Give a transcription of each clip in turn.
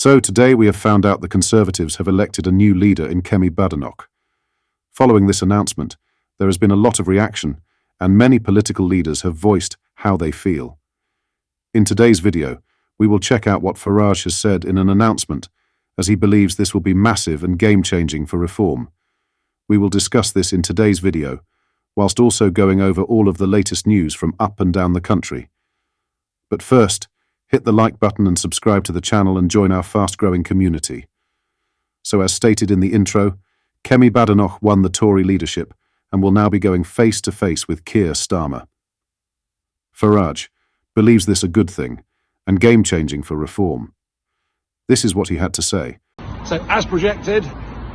So today we have found out the Conservatives have elected a new leader in Kemi Badenoch. Following this announcement, there has been a lot of reaction, and many political leaders have voiced how they feel. In today's video, we will check out what Farage has said in an announcement, as he believes this will be massive and game-changing for reform. We will discuss this in today's video, whilst also going over all of the latest news from up and down the country. But first, hit the like button and subscribe to the channel and join our fast-growing community. So as stated in the intro, Kemi Badenoch won the Tory leadership and will now be going face-to-face with Keir Starmer. Farage believes this a good thing and game-changing for reform. This is what he had to say. So as projected,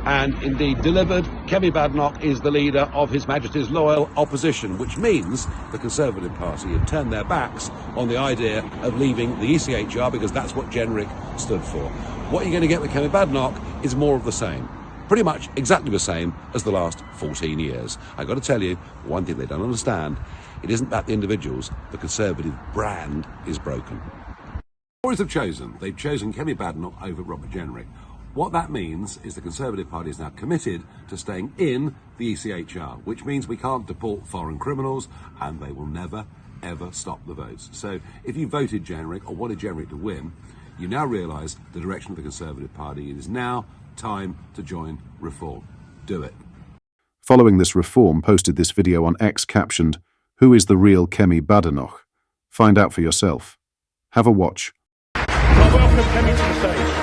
and indeed delivered, Kemi Badenoch is the leader of His Majesty's loyal opposition, which means the Conservative Party have turned their backs on the idea of leaving the ECHR because that's what Generic stood for. What you're going to get with Kemi Badenoch is more of the same. Pretty much exactly the same as the last 14 years. I've got to tell you, one thing they don't understand, it isn't that the individuals, the Conservative brand is broken. Tories have chosen. They've chosen Kemi Badenoch over Robert Generic. What that means is the Conservative Party is now committed to staying in the ECHR, which means we can't deport foreign criminals, and they will never, ever stop the votes. So if you voted Generic or wanted Generic to win, you now realise the direction of the Conservative Party. It is now time to join reform. Do it. Following this, Reform posted this video on X captioned, "Who is the real Kemi Badenoch? Find out for yourself." Have a watch. Well, welcome Kemi to the stage.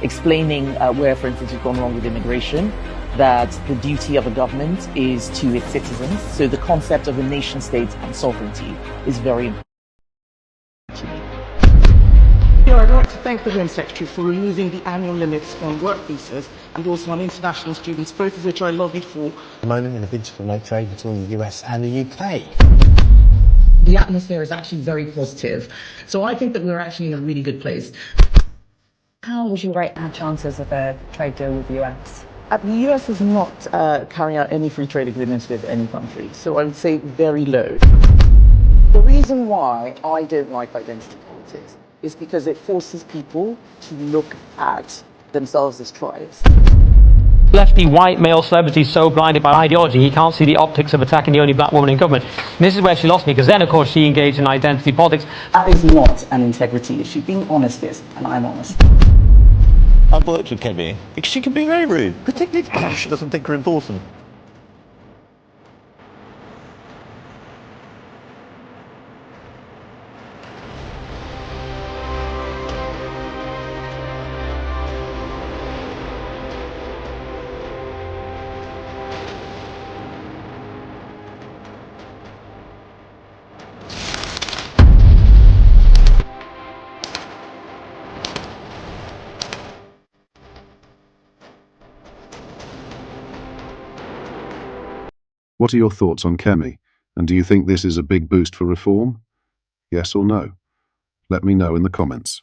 Explaining where, for instance, we've gone wrong with immigration, that the duty of a government is to its citizens. So the concept of a nation state and sovereignty is very important to me. I'd like to thank the Home Secretary for removing the annual limits on work visas and also on international students, both of which I lobbied for. At the moment, in a bid for no trade between the US and the UK. The atmosphere is actually very positive. So I think that we're actually in a really good place. How would you rate our chances of a trade deal with the US? The US is not carrying out any free trade agreements with any country, so I would say very low. The reason why I don't like identity politics is because it forces people to look at themselves as tribes. Lefty white male celebrity is so blinded by ideology he can't see the optics of attacking the only black woman in government. And this is where she lost me, because then of course she engaged in identity politics. That is not an integrity issue. Being honest is, and I'm honest. I've worked with Kemi because she can be very rude, particularly if she doesn't think we're important. What are your thoughts on Kemi, and do you think this is a big boost for reform? Yes or no? Let me know in the comments.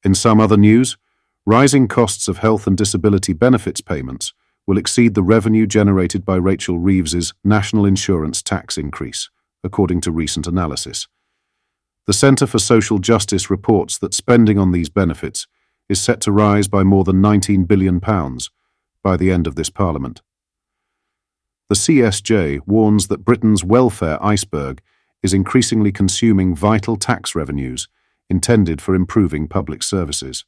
In some other news, rising costs of health and disability benefits payments will exceed the revenue generated by Rachel Reeves's national insurance tax increase, according to recent analysis. The Centre for Social Justice reports that spending on these benefits is set to rise by more than £19 billion by the end of this Parliament. The CSJ warns that Britain's welfare iceberg is increasingly consuming vital tax revenues intended for improving public services.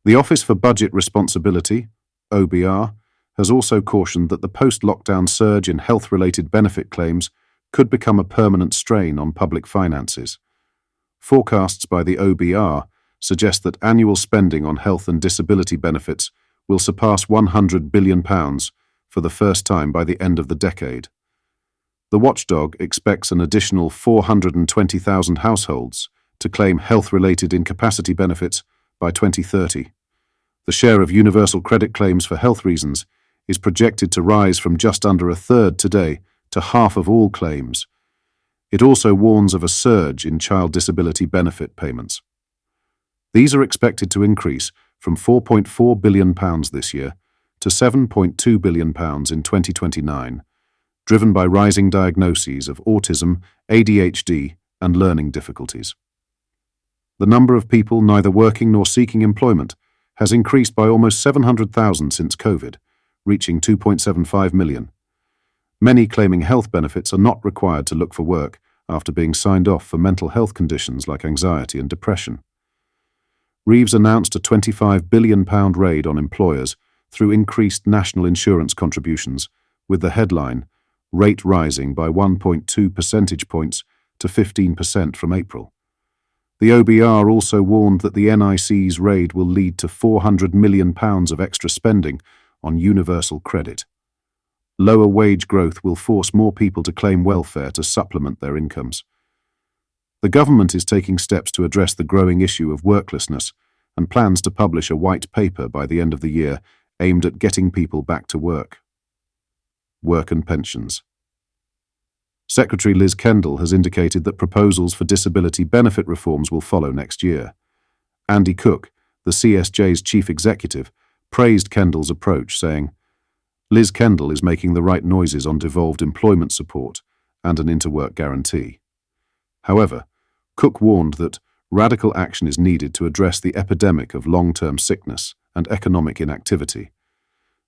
The Office for Budget Responsibility, OBR, has also cautioned that the post-lockdown surge in health-related benefit claims could become a permanent strain on public finances. Forecasts by the OBR suggest that annual spending on health and disability benefits will surpass £100 billion for the first time by the end of the decade. The watchdog expects an additional 420,000 households to claim health-related incapacity benefits by 2030. The share of universal credit claims for health reasons is projected to rise from just under a third today to half of all claims. It also warns of a surge in child disability benefit payments. These are expected to increase from £4.4 billion this year to £7.2 billion in 2029, driven by rising diagnoses of autism, ADHD, and learning difficulties. The number of people neither working nor seeking employment has increased by almost 700,000 since COVID, reaching 2.75 million. Many claiming health benefits are not required to look for work after being signed off for mental health conditions like anxiety and depression. Reeves announced a £25 billion raid on employers through increased national insurance contributions, with the headline, "Rate rising by 1.2 percentage points to 15% from April." The OBR also warned that the NIC's raid will lead to £400 million of extra spending on universal credit. Lower wage growth will force more people to claim welfare to supplement their incomes. The government is taking steps to address the growing issue of worklessness and plans to publish a white paper by the end of the year aimed at getting people back to work. Work and pensions. Secretary Liz Kendall has indicated that proposals for disability benefit reforms will follow next year. Andy Cook, the CSJ's chief executive, praised Kendall's approach, saying, "Liz Kendall is making the right noises on devolved employment support and an interwork guarantee." However, Cook warned that radical action is needed to address the epidemic of long-term sickness and economic inactivity.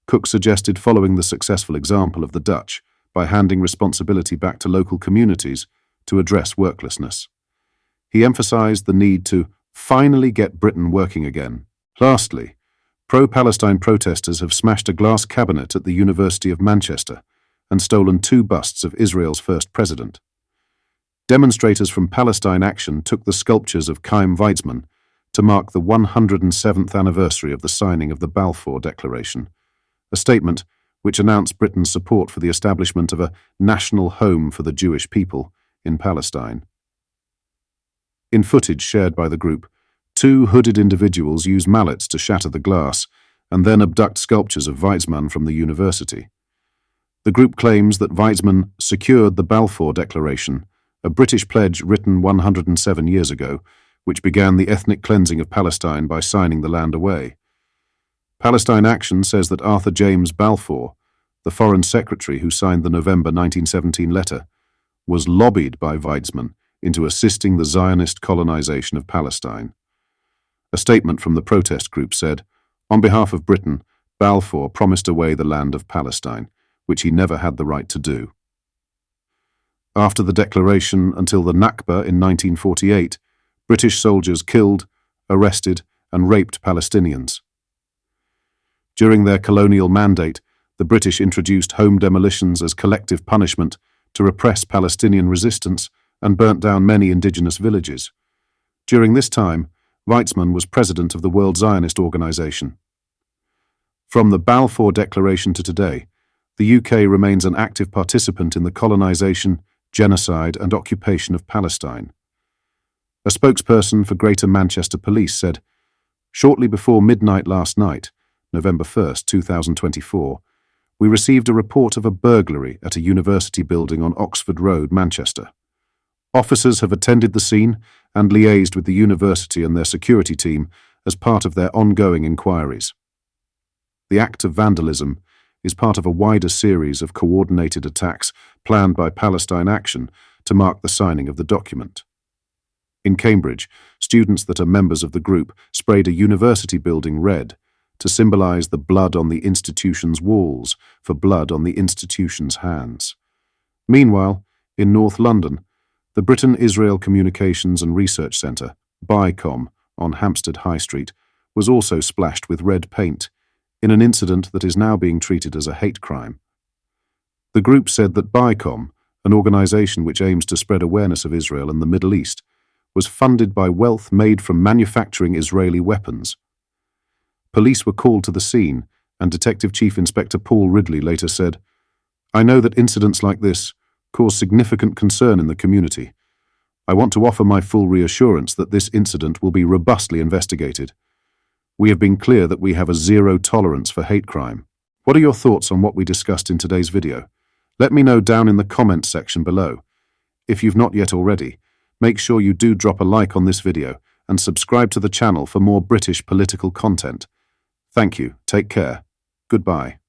Cook suggested following the successful example of the Dutch by handing responsibility back to local communities to address worklessness. He emphasized the need to finally get Britain working again. Lastly, pro-Palestine protesters have smashed a glass cabinet at the University of Manchester and stolen 2 busts of Israel's first president. Demonstrators from Palestine Action took the sculptures of Chaim Weizmann to mark the 107th anniversary of the signing of the Balfour Declaration, a statement which announced Britain's support for the establishment of a national home for the Jewish people in Palestine. In footage shared by the group, 2 hooded individuals use mallets to shatter the glass and then abduct sculptures of Weizmann from the university. The group claims that Weizmann secured the Balfour Declaration, a British pledge written 107 years ago, which began the ethnic cleansing of Palestine by signing the land away. Palestine Action says that Arthur James Balfour, the Foreign Secretary who signed the November 1917 letter, was lobbied by Weizmann into assisting the Zionist colonization of Palestine. A statement from the protest group said, "On behalf of Britain, Balfour promised away the land of Palestine, which he never had the right to do." After the declaration until the Nakba in 1948, British soldiers killed, arrested, and raped Palestinians. During their colonial mandate, the British introduced home demolitions as collective punishment to repress Palestinian resistance and burnt down many indigenous villages. During this time, Weizmann was president of the World Zionist Organization. From the Balfour Declaration to today, the UK remains an active participant in the colonization, genocide, and occupation of Palestine. A spokesperson for Greater Manchester Police said, "Shortly before midnight last night, November 1st, 2024, we received a report of a burglary at a university building on Oxford Road, Manchester. Officers have attended the scene and liaised with the university and their security team as part of their ongoing inquiries." The act of vandalism is part of a wider series of coordinated attacks planned by Palestine Action to mark the signing of the document. In Cambridge, students that are members of the group sprayed a university building red to symbolize the blood on the institution's walls for blood on the institution's hands. Meanwhile, in North London, the Britain-Israel Communications and Research Centre, BICOM, on Hampstead High Street, was also splashed with red paint, in an incident that is now being treated as a hate crime. The group said that BICOM, an organisation which aims to spread awareness of Israel and the Middle East, was funded by wealth made from manufacturing Israeli weapons. Police were called to the scene, and Detective Chief Inspector Paul Ridley later said, "I know that incidents like this cause significant concern in the community. I want to offer my full reassurance that this incident will be robustly investigated. We have been clear that we have a zero tolerance for hate crime." What are your thoughts on what we discussed in today's video? Let me know down in the comments section below. If you've not yet already, make sure you do drop a like on this video and subscribe to the channel for more British political content. Thank you, take care, goodbye.